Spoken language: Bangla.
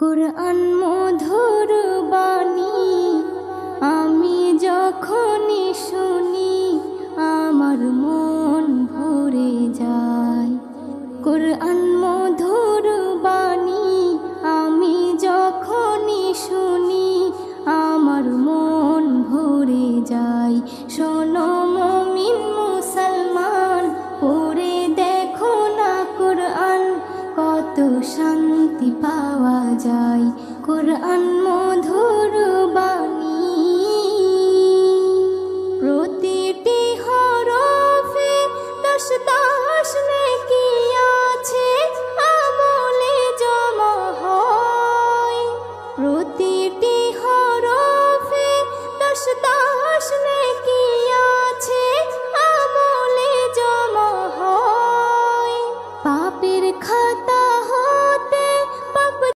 কুরআন মধুর বাণী আমি যখনই শুনি আমার মন ভরে যায়। কুরআন মধুর বাণী আমি যখনই শুনি আমার মন ভরে যায়। শোনো মুমিন মুসলমান, পড়ে দেখো না কুরআন, কত শান্তি পাওয়া যায়। কুরআন